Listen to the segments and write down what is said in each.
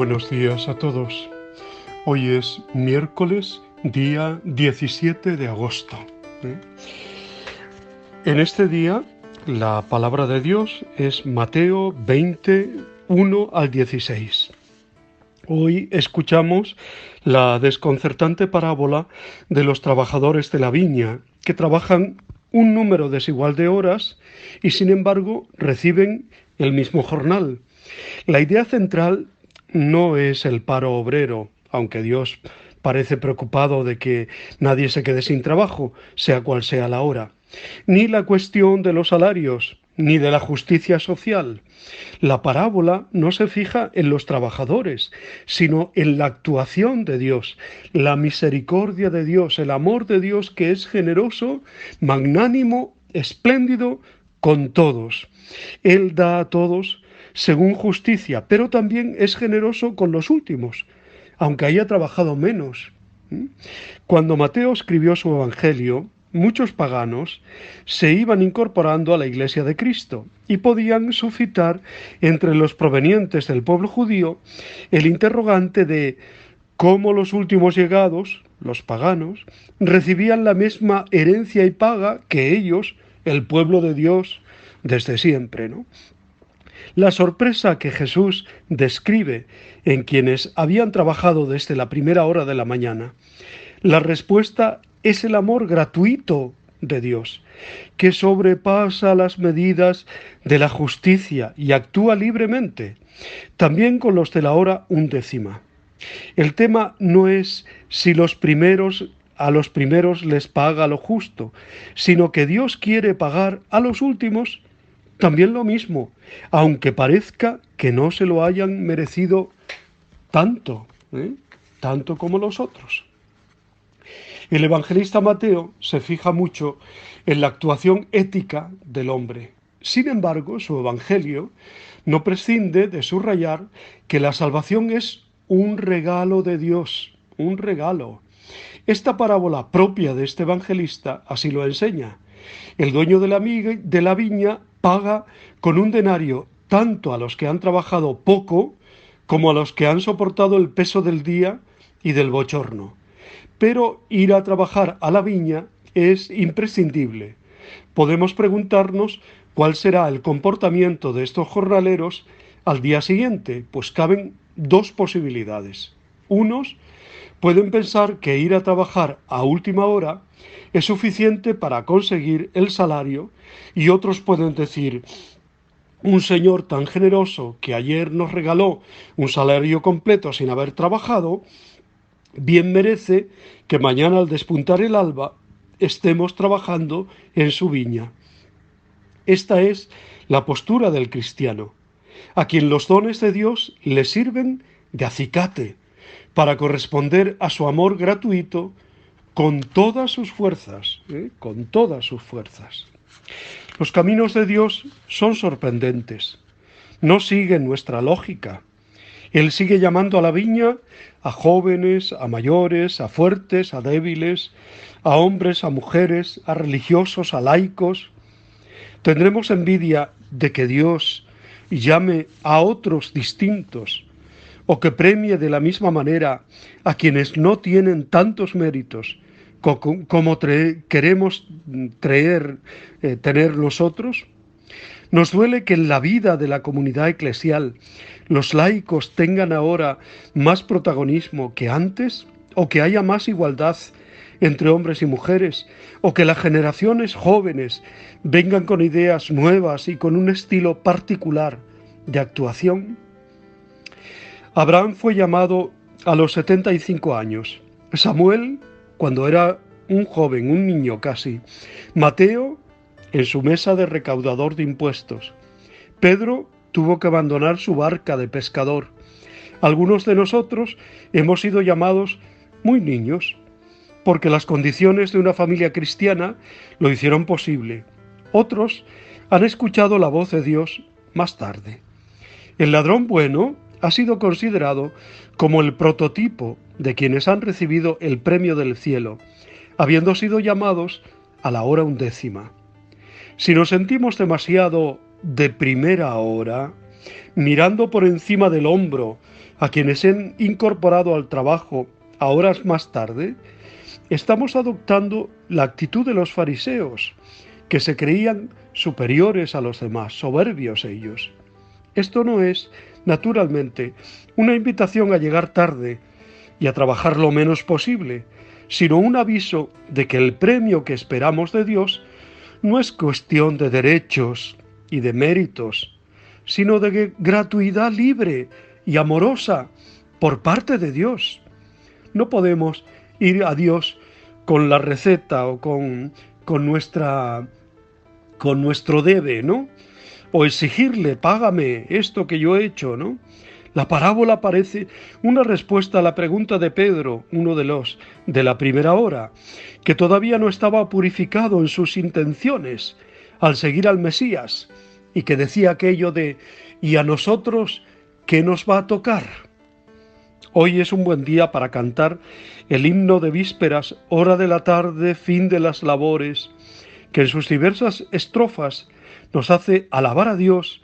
buenos días a todos. Hoy es miércoles, día 17 de agosto. En este día, la palabra de Dios es Mateo 20, 1 al 16. Hoy escuchamos la desconcertante parábola de los trabajadores de la viña, que trabajan un número desigual de horas y sin embargo reciben el mismo jornal. La idea central no es el paro obrero, aunque Dios parece preocupado de que nadie se quede sin trabajo, sea cual sea la hora, ni la cuestión de los salarios, ni de la justicia social. La parábola no se fija en los trabajadores, sino en la actuación de Dios, la misericordia de Dios, el amor de Dios que es generoso, magnánimo, espléndido con todos. Él da a todos según justicia, pero también es generoso con los últimos, aunque haya trabajado menos. Cuando Mateo escribió su evangelio, muchos paganos se iban incorporando a la Iglesia de Cristo y podían suscitar entre los provenientes del pueblo judío el interrogante de cómo los últimos llegados, los paganos, recibían la misma herencia y paga que ellos, el pueblo de Dios, desde siempre, ¿no? La sorpresa que Jesús describe en quienes habían trabajado desde la primera hora de la mañana. La respuesta es el amor gratuito de Dios, que sobrepasa las medidas de la justicia y actúa libremente, también con los de la hora undécima. El tema no es si a los primeros les paga lo justo, sino que Dios quiere pagar a los últimos también lo mismo, aunque parezca que no se lo hayan merecido tanto, tanto como los otros. El evangelista Mateo se fija mucho en la actuación ética del hombre. Sin embargo, su evangelio no prescinde de subrayar que la salvación es un regalo de Dios, un regalo. Esta parábola propia de este evangelista así lo enseña. El dueño de la viña paga con un denario tanto a los que han trabajado poco como a los que han soportado el peso del día y del bochorno. Pero ir a trabajar a la viña es imprescindible. Podemos preguntarnos cuál será el comportamiento de estos jornaleros al día siguiente, pues caben dos posibilidades. Unos pueden pensar que ir a trabajar a última hora es suficiente para conseguir el salario y otros pueden decir, un señor tan generoso que ayer nos regaló un salario completo sin haber trabajado, bien merece que mañana al despuntar el alba estemos trabajando en su viña. Esta es la postura del cristiano, a quien los dones de Dios le sirven de acicate para corresponder a su amor gratuito con todas sus fuerzas, con todas sus fuerzas. Los caminos de Dios son sorprendentes, no siguen nuestra lógica. Él sigue llamando a la viña a jóvenes, a mayores, a fuertes, a débiles, a hombres, a mujeres, a religiosos, a laicos. ¿Tendremos envidia de que Dios llame a otros distintos o que premie de la misma manera a quienes no tienen tantos méritos como queremos tener nosotros? Nos duele que en la vida de la comunidad eclesial los laicos tengan ahora más protagonismo que antes, o que haya más igualdad entre hombres y mujeres, o que las generaciones jóvenes vengan con ideas nuevas y con un estilo particular de actuación. Abraham fue llamado a los 75 años, Samuel cuando era un joven, un niño casi, Mateo en su mesa de recaudador de impuestos, Pedro tuvo que abandonar su barca de pescador. Algunos de nosotros hemos sido llamados muy niños, porque las condiciones de una familia cristiana lo hicieron posible. Otros han escuchado la voz de Dios más tarde. El ladrón bueno ha sido considerado como el prototipo de quienes han recibido el premio del cielo, habiendo sido llamados a la hora undécima. Si nos sentimos demasiado de primera hora, mirando por encima del hombro a quienes se han incorporado al trabajo a horas más tarde, estamos adoptando la actitud de los fariseos, que se creían superiores a los demás, soberbios ellos. Esto no es, naturalmente, una invitación a llegar tarde y a trabajar lo menos posible, sino un aviso de que el premio que esperamos de Dios no es cuestión de derechos y de méritos, sino de gratuidad libre y amorosa por parte de Dios. No podemos ir a Dios con la receta o con nuestro debe, ¿no? O exigirle, págame esto que yo he hecho, ¿no? La parábola parece una respuesta a la pregunta de Pedro, uno de la primera hora, que todavía no estaba purificado en sus intenciones al seguir al Mesías, y que decía aquello de, ¿y a nosotros qué nos va a tocar? Hoy es un buen día para cantar el himno de vísperas, hora de la tarde, fin de las labores, que en sus diversas estrofas nos hace alabar a Dios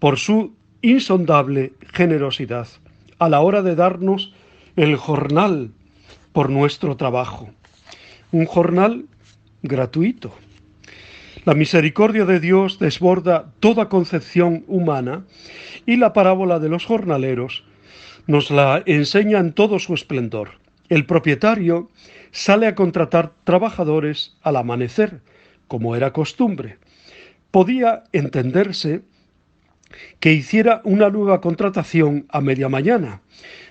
por su insondable generosidad a la hora de darnos el jornal por nuestro trabajo. Un jornal gratuito. La misericordia de Dios desborda toda concepción humana y la parábola de los jornaleros nos la enseña en todo su esplendor. El propietario sale a contratar trabajadores al amanecer, como era costumbre. Podía entenderse que hiciera una nueva contratación a media mañana,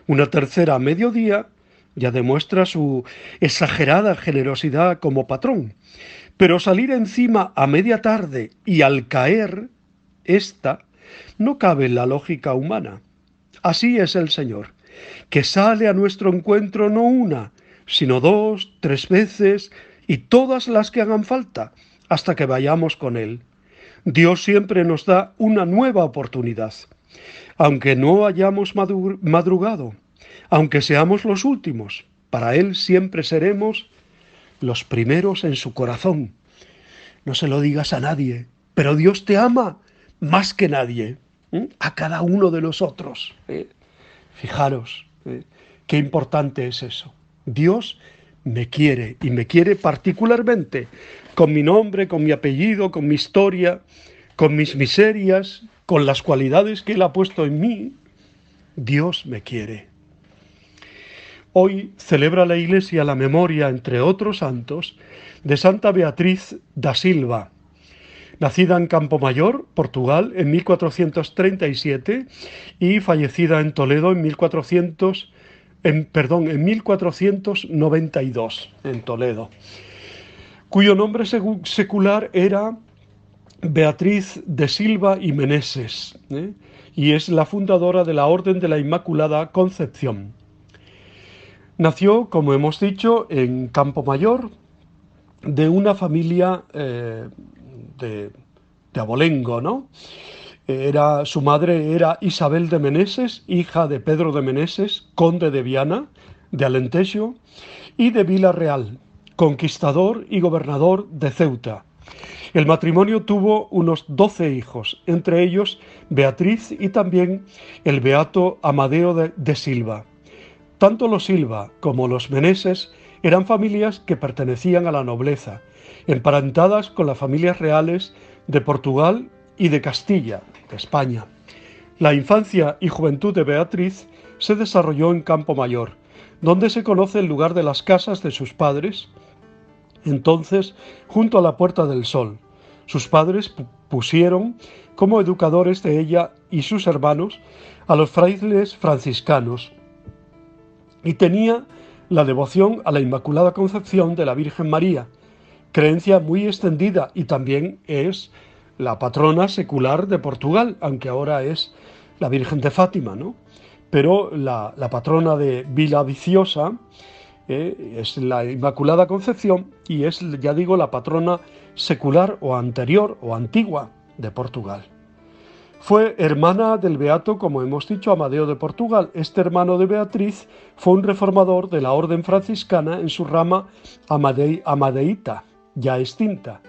una tercera a mediodía, ya demuestra su exagerada generosidad como patrón, pero salir encima a media tarde y al caer, esta no cabe en la lógica humana. Así es el Señor, que sale a nuestro encuentro no una, sino 2, 3 veces y todas las que hagan falta, hasta que vayamos con Él. Dios siempre nos da una nueva oportunidad. Aunque no hayamos madrugado, aunque seamos los últimos, para Él siempre seremos los primeros en su corazón. No se lo digas a nadie, pero Dios te ama más que nadie, a cada uno de nosotros. Fijaros, qué importante es eso. Dios me quiere, y me quiere particularmente, con mi nombre, con mi apellido, con mi historia, con mis miserias, con las cualidades que Él ha puesto en mí. Dios me quiere. Hoy celebra la Iglesia la memoria, entre otros santos, de Santa Beatriz da Silva, nacida en Campomayor, Portugal, en 1437 y fallecida en Toledo en 1492, en Toledo, cuyo nombre secular era Beatriz de Silva y Meneses, y es la fundadora de la Orden de la Inmaculada Concepción. Nació, como hemos dicho, en Campomayor, de una familia de abolengo, ¿no? Su madre era Isabel de Meneses, hija de Pedro de Meneses, conde de Viana, de Alentejo, y de Vila-real, conquistador y gobernador de Ceuta. El matrimonio tuvo unos 12 hijos, entre ellos Beatriz y también el beato Amadeo de Silva. Tanto los Silva como los Meneses eran familias que pertenecían a la nobleza, emparentadas con las familias reales de Portugal y de Castilla, de España. La infancia y juventud de Beatriz se desarrolló en Campomayor, donde se conoce el lugar de las casas de sus padres, entonces junto a la Puerta del Sol. Sus padres pusieron como educadores de ella y sus hermanos a los frailes franciscanos, y tenía la devoción a la Inmaculada Concepción de la Virgen María, creencia muy extendida, y también es la patrona secular de Portugal, aunque ahora es la Virgen de Fátima, ¿no? Pero la patrona de Villaviciosa es la Inmaculada Concepción y es, ya digo, la patrona secular o anterior o antigua de Portugal. Fue hermana del beato, como hemos dicho, Amadeo de Portugal. Este hermano de Beatriz fue un reformador de la orden franciscana en su rama amadeíta, ya extinta,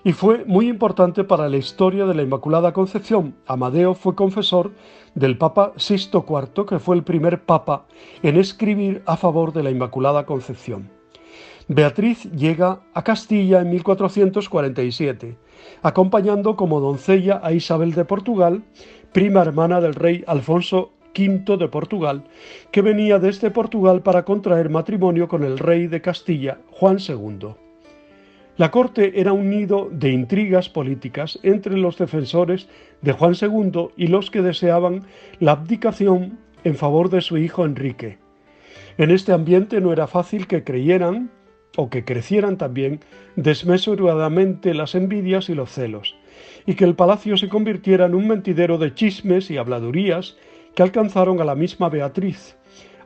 y fue muy importante para la historia de la Inmaculada Concepción. Amadeo fue confesor del Papa Sixto IV, que fue el primer papa en escribir a favor de la Inmaculada Concepción. Beatriz llega a Castilla en 1447, acompañando como doncella a Isabel de Portugal, prima hermana del rey Alfonso V de Portugal, que venía desde Portugal para contraer matrimonio con el rey de Castilla, Juan II. La corte era un nido de intrigas políticas entre los defensores de Juan II y los que deseaban la abdicación en favor de su hijo Enrique. En este ambiente no era fácil que creyeran o que crecieran también desmesuradamente las envidias y los celos, y que el palacio se convirtiera en un mentidero de chismes y habladurías que alcanzaron a la misma Beatriz,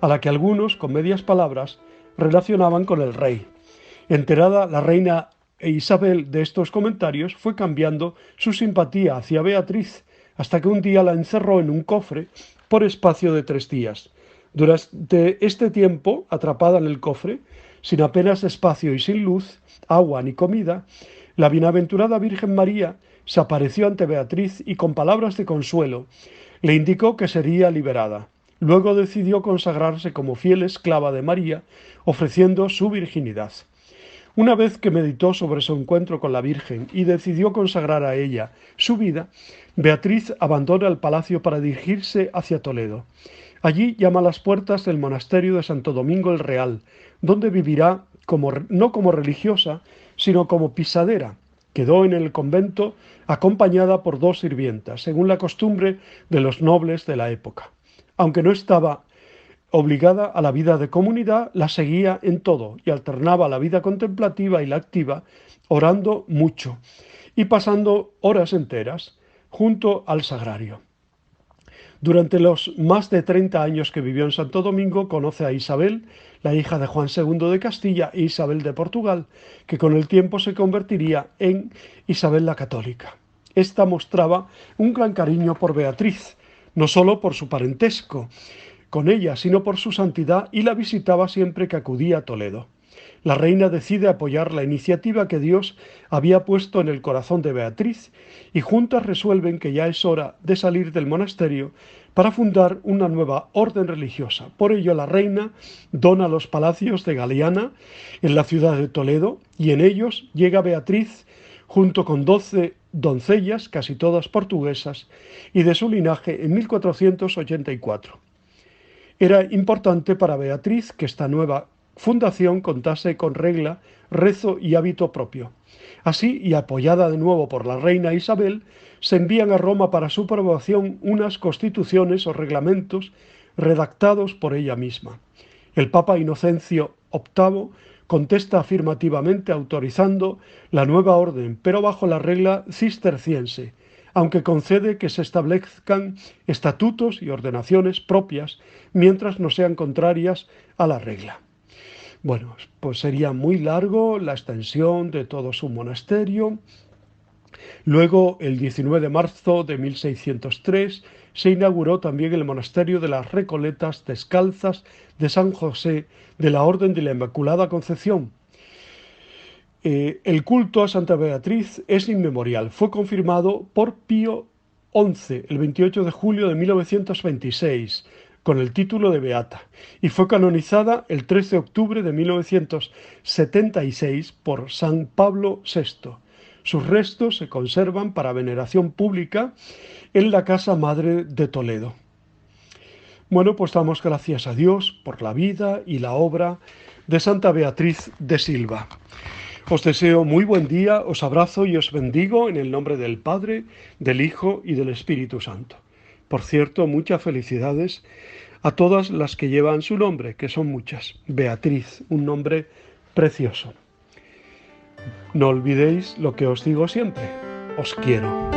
a la que algunos, con medias palabras, relacionaban con el rey. Enterada la reina Isabel de estos comentarios, fue cambiando su simpatía hacia Beatriz, hasta que un día la encerró en un cofre por espacio de 3 días. Durante este tiempo, atrapada en el cofre, sin apenas espacio y sin luz, agua ni comida, la bienaventurada Virgen María se apareció ante Beatriz y con palabras de consuelo le indicó que sería liberada. Luego decidió consagrarse como fiel esclava de María, ofreciendo su virginidad. Una vez que meditó sobre su encuentro con la Virgen y decidió consagrar a ella su vida, Beatriz abandona el palacio para dirigirse hacia Toledo. Allí llama a las puertas del monasterio de Santo Domingo el Real, donde vivirá no como religiosa, sino como pisadera. Quedó en el convento acompañada por 2 sirvientas, según la costumbre de los nobles de la época. Aunque no estaba obligada a la vida de comunidad, la seguía en todo y alternaba la vida contemplativa y la activa, orando mucho y pasando horas enteras junto al sagrario. Durante los más de 30 años que vivió en Santo Domingo, conoce a Isabel, la hija de Juan II de Castilla, e Isabel de Portugal, que con el tiempo se convertiría en Isabel la Católica. Esta mostraba un gran cariño por Beatriz, no solo por su parentesco con ella, sino por su santidad, y la visitaba siempre que acudía a Toledo. La reina decide apoyar la iniciativa que Dios había puesto en el corazón de Beatriz y juntas resuelven que ya es hora de salir del monasterio para fundar una nueva orden religiosa. Por ello la reina dona los palacios de Galiana en la ciudad de Toledo y en ellos llega Beatriz junto con 12 doncellas, casi todas portuguesas, y de su linaje en 1484. Era importante para Beatriz que esta nueva fundación contase con regla, rezo y hábito propio. Así, y apoyada de nuevo por la reina Isabel, se envían a Roma para su aprobación unas constituciones o reglamentos redactados por ella misma. El Papa Inocencio VIII contesta afirmativamente autorizando la nueva orden, pero bajo la regla cisterciense, aunque concede que se establezcan estatutos y ordenaciones propias mientras no sean contrarias a la regla. Bueno, pues sería muy largo la extensión de todo su monasterio. Luego, el 19 de marzo de 1603, se inauguró también el monasterio de las Recoletas Descalzas de San José de la Orden de la Inmaculada Concepción. El culto a Santa Beatriz es inmemorial. Fue confirmado por Pío XI el 28 de julio de 1926 con el título de beata y fue canonizada el 13 de octubre de 1976 por San Pablo VI. Sus restos se conservan para veneración pública en la Casa Madre de Toledo. Bueno, pues damos gracias a Dios por la vida y la obra de Santa Beatriz de Silva. Os deseo muy buen día, os abrazo y os bendigo en el nombre del Padre, del Hijo y del Espíritu Santo. Por cierto, muchas felicidades a todas las que llevan su nombre, que son muchas. Beatriz, un nombre precioso. No olvidéis lo que os digo siempre, os quiero.